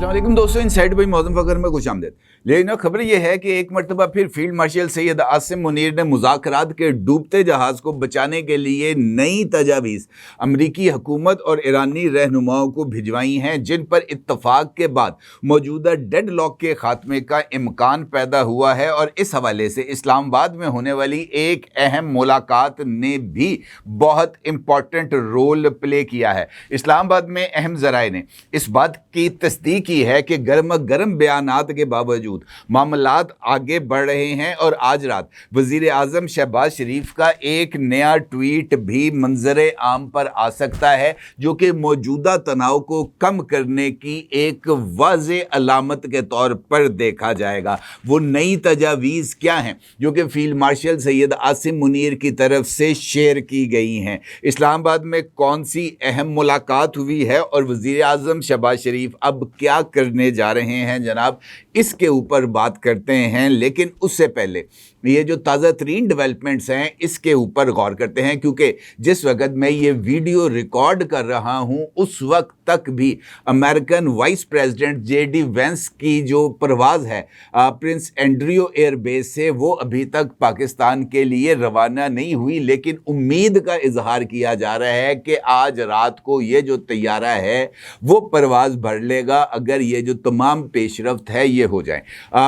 अस्सलाम वालेकुम दोस्तों, इनसाइड बाय मौज़म फ़खर में खुशामदीद। लेकिन खबर यह है कि एक मरतबा फिर फील्ड मार्शल सैयद आसिम मुनीर ने मुज़ाकरात के डूबते जहाज़ को बचाने के लिए नई तजावीज़ अमरीकी हुकूमत और ईरानी रहनुमाओं को भिजवाई हैं, जिन पर इत्तफाक के बाद मौजूदा डेड लॉक के खात्मे का इम्कान पैदा हुआ है। और इस हवाले से इस्लामाबाद में होने वाली एक अहम मुलाकात ने भी बहुत इम्पॉर्टेंट रोल प्ले किया है। इस्लामाबाद में अहम ज़राए ने इस बात की तस्दीक की है कि गर्मा गर्म बयानात के बावजूद मामलात आगे बढ़ रहे हैं और आज रात वज़ीर आज़म शहबाज शरीफ का एक नया ट्वीट भी मंजरे आम पर आ सकता है, जो कि मौजूदा तनाव को कम करने की एक वाज़े अलामत के तौर पर देखा जाएगा। वो नई तजावीज़ क्या हैं जो कि फील्ड मार्शल सैयद आसिम मुनीर की तरफ से शेयर की गई हैं, इस्लामाबाद में कौन सी अहम मुलाकात हुई है और वज़ीर आज़म शहबाज शरीफ अब क्या करने जा रहे हैं जनाब, इसके ऊपर बात करते हैं। लेकिन उससे पहले ये जो ताज़ा तरीन डेवलपमेंट्स हैं इसके ऊपर गौर करते हैं, क्योंकि जिस वक्त मैं ये वीडियो रिकॉर्ड कर रहा हूँ उस वक्त तक भी American vice president JD Vance की जो परवाज़ है प्रिंस एंड्रियो एयर बेस से, वो अभी तक पाकिस्तान के लिए रवाना नहीं हुई। लेकिन उम्मीद का इजहार किया जा रहा है कि आज रात को ये जो तैयारा है वो परवाज़ भर लेगा अगर ये जो तमाम पेशरफ्त है ये हो जाए।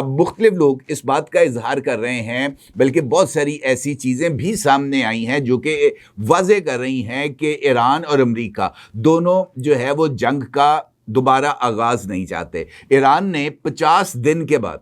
मुख्तलिफ लोग इस बात का इजहार कर रहे हैं, बल्कि बहुत सारी ऐसी चीज़ें भी सामने आई हैं जो कि वाज़े कर रही हैं कि ईरान और अमेरिका दोनों जो है वो जंग का दोबारा आगाज़ नहीं चाहते। ईरान ने 50 दिन के बाद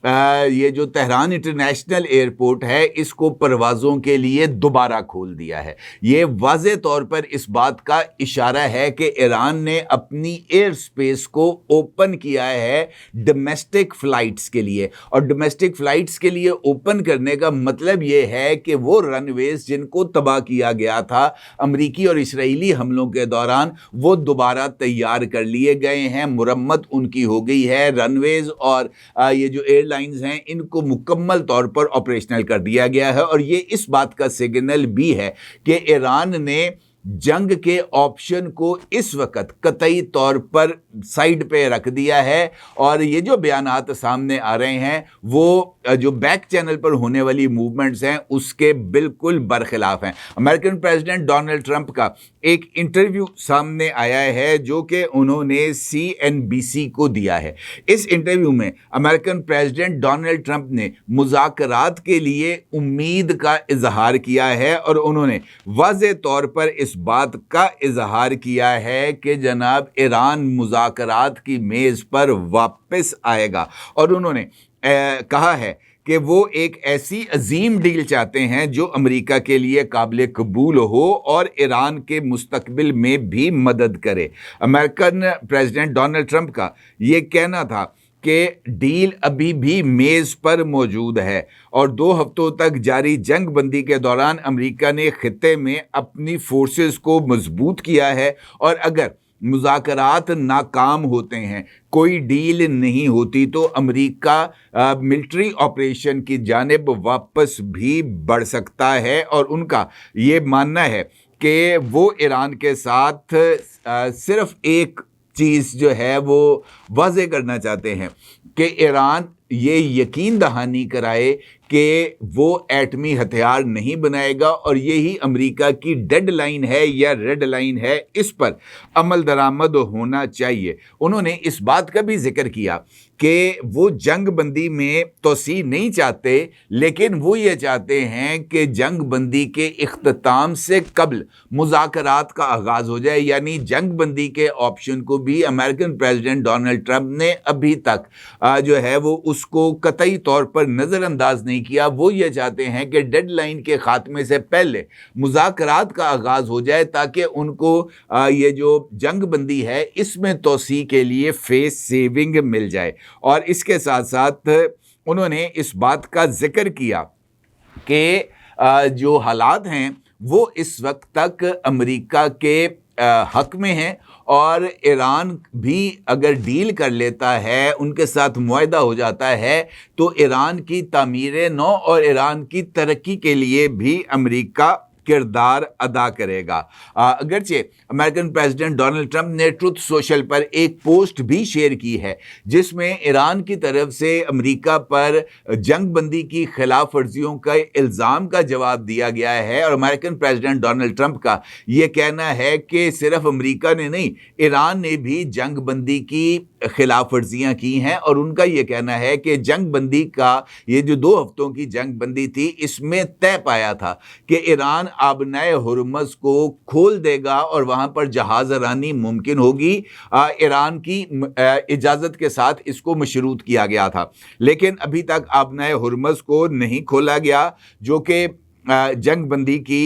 ये जो तेहरान इंटरनेशनल एयरपोर्ट है इसको परवाज़ों के लिए दोबारा खोल दिया है। ये वाज़े तौर पर इस बात का इशारा है कि ईरान ने अपनी एयर स्पेस को ओपन किया है डोमेस्टिक फ़्लाइट्स के लिए, और डोमेस्टिक फ़्लाइट्स के लिए ओपन करने का मतलब ये है कि वो रनवेज़ जिनको तबाह किया गया था अमरीकी और इसराइली हमलों के दौरान, वो दोबारा तैयार कर लिए गए हैं, मुरम्मत उनकी हो गई है। रनवेज़ और ये जो एयरलाइंस हैं इनको मुकम्मल तौर पर ऑपरेशनल कर दिया गया है। और ये इस बात का सिग्नल भी है कि ईरान ने जंग के ऑप्शन को इस वक्त कतई तौर पर साइड पे रख दिया है। और ये जो बयानात सामने आ रहे हैं वो जो बैक चैनल पर होने वाली मूवमेंट्स हैं उसके बिल्कुल बरखिलाफ हैं। अमेरिकन प्रेसिडेंट डोनाल्ड ट्रंप का एक इंटरव्यू सामने आया है जो कि उन्होंने CNBC को दिया है। इस इंटरव्यू में अमेरिकन प्रेसिडेंट डोनाल्ड ट्रंप ने मुज़ाकरात के लिए उम्मीद का इजहार किया है और उन्होंने वाज़े तौर पर इस बात का इजहार किया है कि जनाब ईरान मुज़ाकरात की मेज़ पर वापस आएगा। और उन्होंने कहा है कि वो एक ऐसी अजीम डील चाहते हैं जो अमेरिका के लिए काबिल कबूल हो और ईरान के मुस्तकबिल में भी मदद करे। अमेरिकन प्रेसिडेंट डोनाल्ड ट्रंप का ये कहना था कि डील अभी भी मेज़ पर मौजूद है और 2 हफ्तों तक जारी जंग बंदी के दौरान अमेरिका ने खित्ते में अपनी फोर्सेस को मजबूत किया है। और अगर मुज़ाकरात नाकाम होते हैं, कोई डील नहीं होती, तो अमेरिका मिलिट्री ऑपरेशन की जानिब वापस भी बढ़ सकता है। और उनका ये मानना है कि वो ईरान के साथ सिर्फ एक चीज़ जो है वो वाज़े करना चाहते हैं कि ईरान ये यकीन दहानी कराए कि वो एटमी हथियार नहीं बनाएगा। और यही अमेरिका की डेड लाइन है या रेड लाइन है, इस पर अमल दरामद होना चाहिए। उन्होंने इस बात का भी जिक्र किया कि वो जंग बंदी में तोसी नहीं चाहते, लेकिन वो ये चाहते हैं कि जंग बंदी के इख्तिताम से कबल मुज़ाकरात का आगाज़ हो जाए। यानी जंग बंदी के ऑप्शन को भी अमेरिकन प्रेसिडेंट डोनाल्ड ट्रंप ने अभी तक जो है वो उसको कतई तौर पर नज़रअंदाज नहीं किया। वो ये चाहते हैं कि डेडलाइन के ख़ात्मे से पहले मुज़ाकरात का आगाज़ हो जाए ताकि उनको ये जो जंग बंदी है इसमें तोसी के लिए फेस सेविंग मिल जाए। और इसके साथ साथ उन्होंने इस बात का जिक्र किया कि जो हालात हैं वो इस वक्त तक अमेरिका के हक में हैं और ईरान भी अगर डील कर लेता है, उनके साथ मुआहदा हो जाता है, तो ईरान की तामीर नौ और ईरान की तरक्की के लिए भी अमेरिका किरदार अदा करेगा। अगरचे अमेरिकन प्रेसिडेंट डोनाल्ड ट्रंप ने ट्रुथ सोशल पर एक पोस्ट भी शेयर की है जिसमें ईरान की तरफ से अमेरिका पर जंग बंदी की खिलाफ वर्जियों का इल्ज़ाम का जवाब दिया गया है। और अमेरिकन प्रेसिडेंट डोनाल्ड ट्रंप का ये कहना है कि सिर्फ अमेरिका ने नहीं, ईरान ने भी जंग बंदी की खिलाफ वर्जियां की हैं। और उनका ये कहना है कि जंग बंदी का ये जो 2 हफ्तों की जंग बंदी थी, इसमें तय पाया था कि ईरान आबनाए हुर्मुज़ को खोल देगा और वहां पर जहाज रानी मुमकिन होगी। ईरान की इजाज़त के साथ इसको मशरूत किया गया था, लेकिन अभी तक आबनाए हुर्मुज़ को नहीं खोला गया, जो कि जंग बंदी की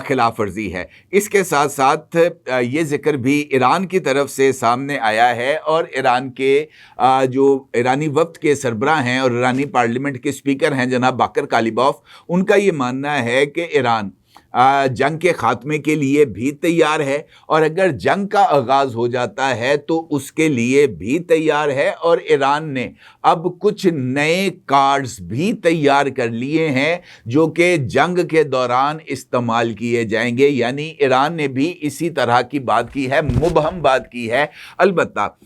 खिलाफ वर्जी है। इसके साथ साथ ये जिक्र भी ईरान की तरफ से सामने आया है और ईरान के जो ईरानी वफ्द के सरबराह हैं और ईरानी पार्लियामेंट के स्पीकर हैं जनाब बाकर कालिबॉफ, उनका ये मानना है कि ईरान जंग के खात्मे के लिए भी तैयार है और अगर जंग का आगाज़ हो जाता है तो उसके लिए भी तैयार है। और ईरान ने अब कुछ नए कार्ड्स भी तैयार कर लिए हैं जो कि जंग के दौरान इस्तेमाल किए जाएंगे। यानी ईरान ने भी इसी तरह की बात की है, मुबहम बात की है। अलबत्ता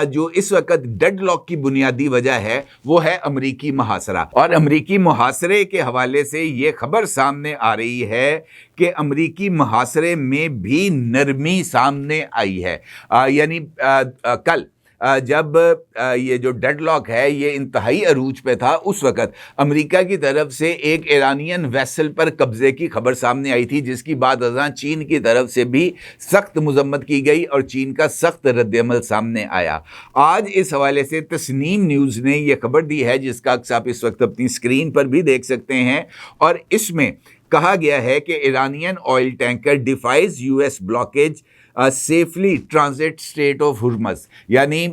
जो इस वक्त डेडलॉक की बुनियादी वजह है वो है अमरीकी मुहासरा। और अमरीकी मुहासरे के हवाले से ये खबर सामने आ रही है कि अमरीकी मुहासरे में भी नरमी सामने आई है। यानी कल जब ये जो डेडलॉक है ये इंतहाई अरूज पे था, उस वक़्त अमेरिका की तरफ से एक ईरानियन वेसल पर कब्ज़े की खबर सामने आई थी, जिसकी बाद अज़ां चीन की तरफ से भी सख्त मज़म्मत की गई और चीन का सख्त रद्द-ए-अमल सामने आया। आज इस हवाले से तस्नीम न्यूज़ ने यह खबर दी है, जिसका अक्स आप इस वक्त अपनी स्क्रीन पर भी देख सकते हैं। और इसमें कहा गया है कि Iranian oil tanker defies US blockage safely transit strait of Hormuz. यानी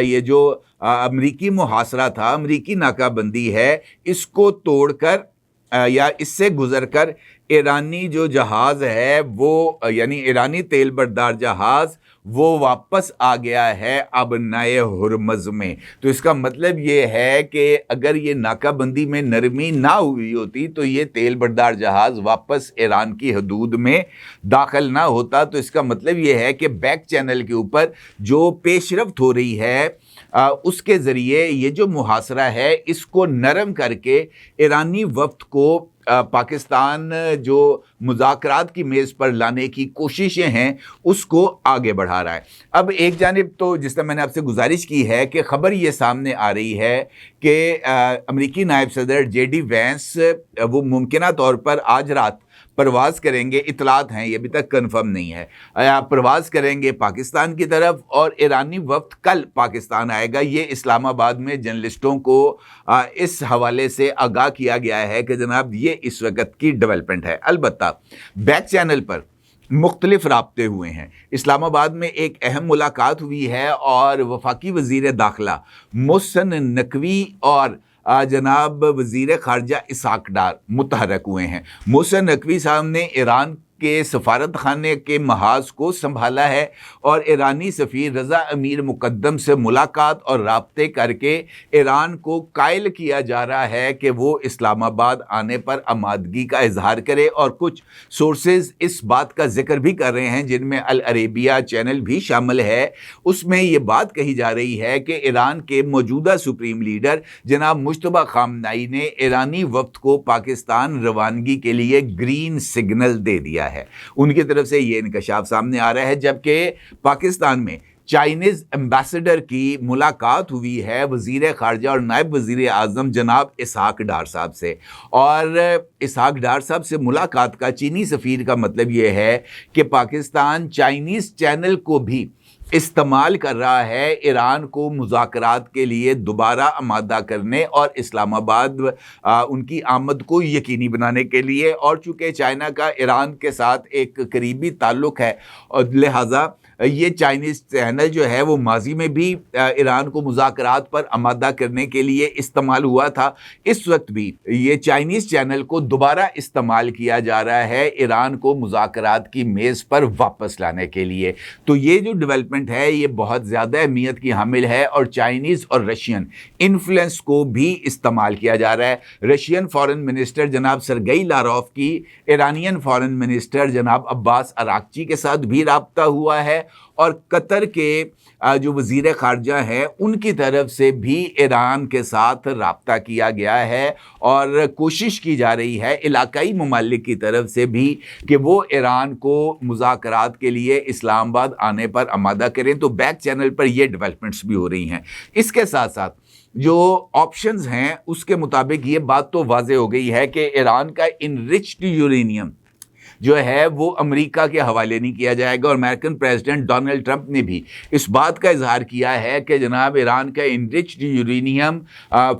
ये जो अमरीकी मुहासरा था, अमरीकी नाकाबंदी है, इसको तोड़कर या इससे गुजरकर ईरानी जो जहाज़ है वो, यानी ईरानी तेल बरदार जहाज़, वो वापस आ गया है आबनाए हुर्मुज़ में। तो इसका मतलब ये है कि अगर ये नाकाबंदी में नरमी ना हुई होती तो ये तेल बरदार जहाज़ वापस ईरान की हदूद में दाखिल ना होता। तो इसका मतलब ये है कि बैक चैनल के ऊपर जो पेशरफ्त हो रही है उसके ज़रिए ये जो मुहासरा है इसको नरम करके ईरानी वफ्द को पाकिस्तान जो मुज़ाकरात की मेज़ पर लाने की कोशिशें हैं उसको आगे बढ़ा रहा है। अब एक जानिब तो जिस तरह मैंने आपसे गुजारिश की है कि ख़बर ये सामने आ रही है कि अमेरिकी नायब सदर जेडी वैंस वो मुमकिना तौर पर आज रात परवाज़ करेंगे, इतलात हैं, ये अभी तक कंफर्म नहीं है, परवाज़ करेंगे पाकिस्तान की तरफ और ईरानी वफ्द कल पाकिस्तान आएगा। ये इस्लामाबाद में जर्नलिस्टों को इस हवाले से आगाह किया गया है कि जनाब ये इस वक्त की डेवलपमेंट है। अलबत्ता बैक चैनल पर मुख्तलिफ राब्ते हुए हैं। इस्लामाबाद में एक अहम मुलाकात हुई है और वफाकी वज़ीर दाखिला मोहसिन नकवी और जनाब वज़ीर ख़ारजा इसहाक डार मुतहरक हुए हैं। मोहसिन नकवी साहब ने ईरान के सफारत खाने के महाज को संभाला है और ईरानी सफ़ीर रज़ा अमीर मुक़द्दम से मुलाकात और राब्ते करके ईरान को कायल किया जा रहा है कि वो इस्लामाबाद आने पर आमादगी का इजहार करे। और कुछ सोर्सेज इस बात का जिक्र भी कर रहे हैं जिनमें अल अरेबिया चैनल भी शामिल है। उसमें ये बात कही जा रही है कि ईरान के मौजूदा सुप्रीम लीडर जनाब मुश्तबा खामनाई ने ईरानी वफ्द को पाकिस्तान रवानगी के लिए ग्रीन सिग्नल दे दिया है। उनकी तरफ से ये इंकशाफ सामने आ रहा है, जबकि पाकिस्तान में चाइनीज़ एम्बेसडर की मुलाकात हुई है वज़ीर ख़ारजा और नायब वज़ीर आज़म जनाब इसहाक डार साहब से। और इसहाक डार साहब से मुलाकात का चीनी सफ़ीर का मतलब ये है कि पाकिस्तान चाइनीज़ चैनल को भी इस्तेमाल कर रहा है ईरान को मुज़ाकरात के लिए दोबारा आमादा करने और इस्लामाबाद उनकी आमद को यकीनी बनाने के लिए। और चूँकि चाइना का ईरान के साथ एक करीबी ताल्लुक़ है और लिहाजा یہ چائنیز چینل جو ہے وہ ماضی میں بھی ایران کو مذاکرات پر آمادہ کرنے کے لیے استعمال ہوا تھا. اس وقت بھی یہ چائنیز چینل کو دوبارہ استعمال کیا جا رہا ہے ایران کو مذاکرات کی میز پر واپس لانے کے لیے. تو یہ جو ڈیولپمنٹ ہے یہ بہت زیادہ اہمیت کی حامل ہے اور چائنیز اور رشین انفلوئنس کو بھی استعمال کیا جا رہا ہے. رشین فارن منسٹر جناب سرگئی لاروف کی ایرانین فارن منسٹر جناب عباس اراغچی کے ساتھ بھی رابطہ ہوا ہے اور قطر کے جو وزیر خارجہ ہیں ان کی طرف سے بھی ایران کے ساتھ رابطہ کیا گیا ہے اور کوشش کی جا رہی ہے علاقائی ممالک کی طرف سے بھی کہ وہ ایران کو مذاکرات کے لیے اسلام آباد آنے پر آمادہ کریں. تو بیک چینل پر یہ ڈیولپمنٹس بھی ہو رہی ہیں. اس کے ساتھ ساتھ جو آپشنز ہیں اس کے مطابق یہ بات تو واضح ہو گئی ہے کہ ایران کا انرچڈ یورینیم جو ہے وہ امریکہ کے حوالے نہیں کیا جائے گا. اور امریکن پریزیڈنٹ ڈونلڈ ٹرمپ نے بھی اس بات کا اظہار کیا ہے کہ جناب ایران کا انرچڈ یورینیم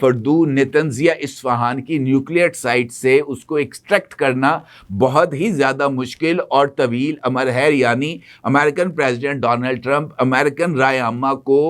فردو، نتنز یا اصفہان کی نیوکلیئر سائٹ سے اس کو ایکسٹریکٹ کرنا بہت ہی زیادہ مشکل اور طویل امر ہے. یعنی American president Donald Trump American رائے عامہ کو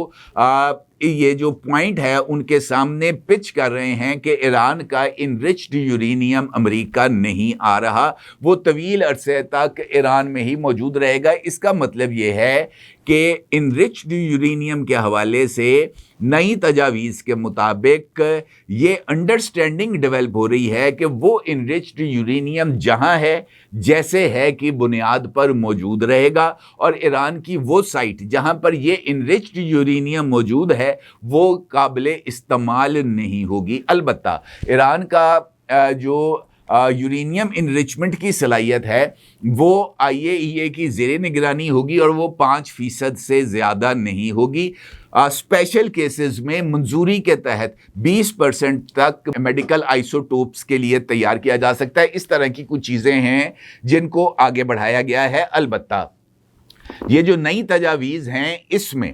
یہ جو پوائنٹ ہے ان کے سامنے پچ کر رہے ہیں کہ ایران کا انرچڈ یورینیم امریکہ نہیں آ رہا، وہ طویل عرصے تک ایران میں ہی موجود رہے گا. اس کا مطلب یہ ہے کہ انرچڈ یورینیم کے حوالے سے نئی تجاویز کے مطابق یہ انڈرسٹینڈنگ ڈیولپ ہو رہی ہے کہ وہ انرچڈ یورینیم جہاں ہے جیسے ہے کی بنیاد پر موجود رہے گا اور ایران کی وہ سائٹ جہاں پر یہ انرچڈ یورینیم موجود ہے وہ قابل استعمال نہیں ہوگی. البتہ ایران کا جو یورینیم انریچمنٹ کی صلاحیت ہے وہ IAEA کی زیر نگرانی ہوگی اور وہ 5% سے زیادہ نہیں ہوگی. اسپیشل کیسز میں منظوری کے تحت 20% تک میڈیکل آئسوٹوپس کے لیے تیار کیا جا سکتا ہے. اس طرح کی کچھ چیزیں ہیں جن کو آگے بڑھایا گیا ہے. البتہ یہ جو نئی تجاویز ہیں اس میں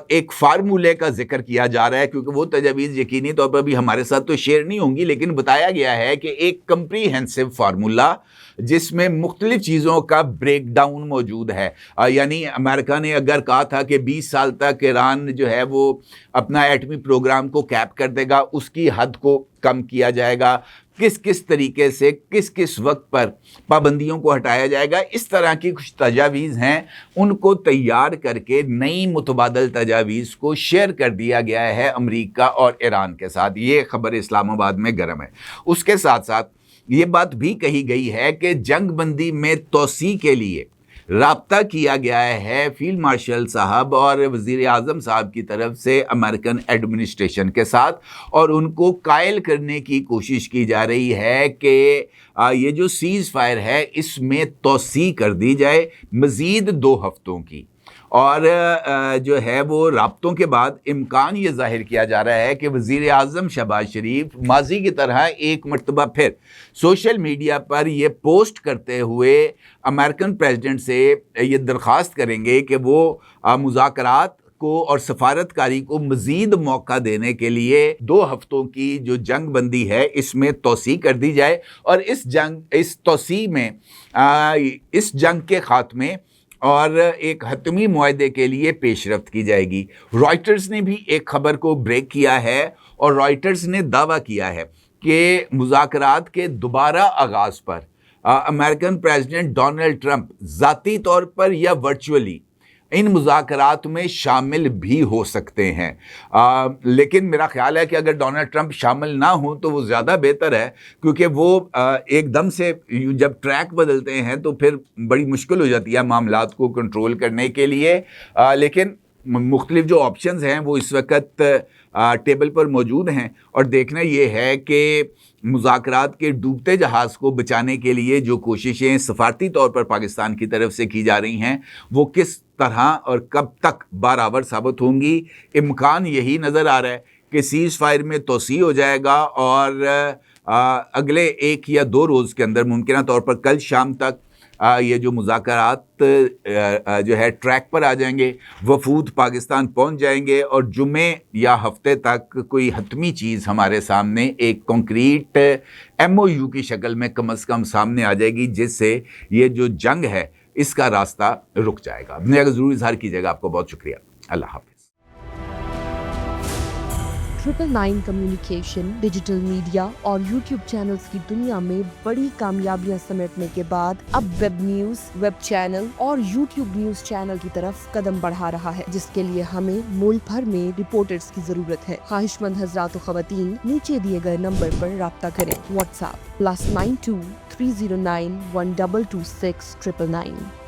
ایک فارمولے کا ذکر کیا جا رہا ہے کیونکہ وہ تجاویز یقینی طور پر بھی ہمارے ساتھ تو شیئر نہیں ہوں گی، لیکن بتایا گیا ہے کہ ایک کمپریہنسو فارمولا جس میں مختلف چیزوں کا بریک ڈاؤن موجود ہے. یعنی امریکہ نے اگر کہا تھا کہ 20 سال تک ایران جو ہے وہ اپنا ایٹمی پروگرام کو کیپ کر دے گا، اس کی حد کو کم کیا جائے گا، کس کس طریقے سے کس کس وقت پر پابندیوں کو ہٹایا جائے گا، اس طرح کی کچھ تجاویز ہیں ان کو تیار کر کے نئی متبادل تجاویز کو شیئر کر دیا گیا ہے امریکہ اور ایران کے ساتھ. یہ خبر اسلام آباد میں گرم ہے. اس کے ساتھ ساتھ یہ بات بھی کہی گئی ہے کہ جنگ بندی میں توسیع کے لیے رابطہ کیا گیا ہے فیلڈ مارشل صاحب اور وزیر اعظم صاحب کی طرف سے امریکن ایڈمنسٹریشن کے ساتھ، اور ان کو قائل کرنے کی کوشش کی جا رہی ہے کہ یہ جو سیز فائر ہے اس میں توسیع کر دی جائے مزید 2 ہفتوں کی. اور جو ہے وہ رابطوں کے بعد امکان یہ ظاہر کیا جا رہا ہے کہ وزیر اعظم شہباز شریف ماضی کی طرح ایک مرتبہ پھر سوشل میڈیا پر یہ پوسٹ کرتے ہوئے امریکن پریزیڈنٹ سے یہ درخواست کریں گے کہ وہ مذاکرات کو اور سفارتکاری کو مزید موقع دینے کے لیے 2 ہفتوں کی جو جنگ بندی ہے اس میں توسیع کر دی جائے اور اس توسیع میں اس جنگ کے خاتمے اور ایک حتمی معاہدے کے لیے پیش رفت کی جائے گی. رائٹرز نے بھی ایک خبر کو بریک کیا ہے اور رائٹرز نے دعویٰ کیا ہے کہ مذاکرات کے دوبارہ آغاز پر امریکن پریزیڈنٹ ڈونلڈ ٹرمپ ذاتی طور پر یا ورچولی ان مذاکرات میں شامل بھی ہو سکتے ہیں. لیکن میرا خیال ہے کہ اگر ڈونلڈ ٹرمپ شامل نہ ہوں تو وہ زیادہ بہتر ہے کیونکہ وہ ایک دم سے جب ٹریک بدلتے ہیں تو پھر بڑی مشکل ہو جاتی ہے معاملات کو کنٹرول کرنے کے لیے. لیکن مختلف جو آپشنز ہیں وہ اس وقت ٹیبل پر موجود ہیں اور دیکھنا یہ ہے کہ مذاکرات کے ڈوبتے جہاز کو بچانے کے لیے جو کوششیں سفارتی طور پر پاکستان کی طرف سے کی جا رہی ہیں وہ کس طرح اور کب تک بارآور ثابت ہوں گی. امکان یہی نظر آ رہا ہے کہ سیز فائر میں توسیع ہو جائے گا اور اگلے 1 یا 2 روز کے اندر ممکنہ طور پر کل شام تک یہ جو مذاکرات جو ہے ٹریک پر آ جائیں گے، وفود پاکستان پہنچ جائیں گے اور جمعے یا ہفتے تک کوئی حتمی چیز ہمارے سامنے ایک کنکریٹ MOU کی شکل میں کم از کم سامنے آ جائے گی جس سے یہ جو جنگ ہے اس کا راستہ رک جائے گا. اپنے اگر ضرور اظہار کیجیے گا. آپ کو بہت شکریہ. اللہ حافظ. 999 کمیونیکیشن، ڈیجیٹل میڈیا اور یوٹیوب چینلز کی دنیا میں بڑی کامیابیاں سمیٹنے کے بعد اب ویب نیوز، ویب چینل اور یوٹیوب نیوز چینل کی طرف قدم بڑھا رہا ہے، جس کے لیے ہمیں ملک بھر میں رپورٹرز کی ضرورت ہے. خواہش مند حضرات و خواتین نیچے دیے گئے نمبر پر رابطہ کریں. What's app +92 309 1226 999.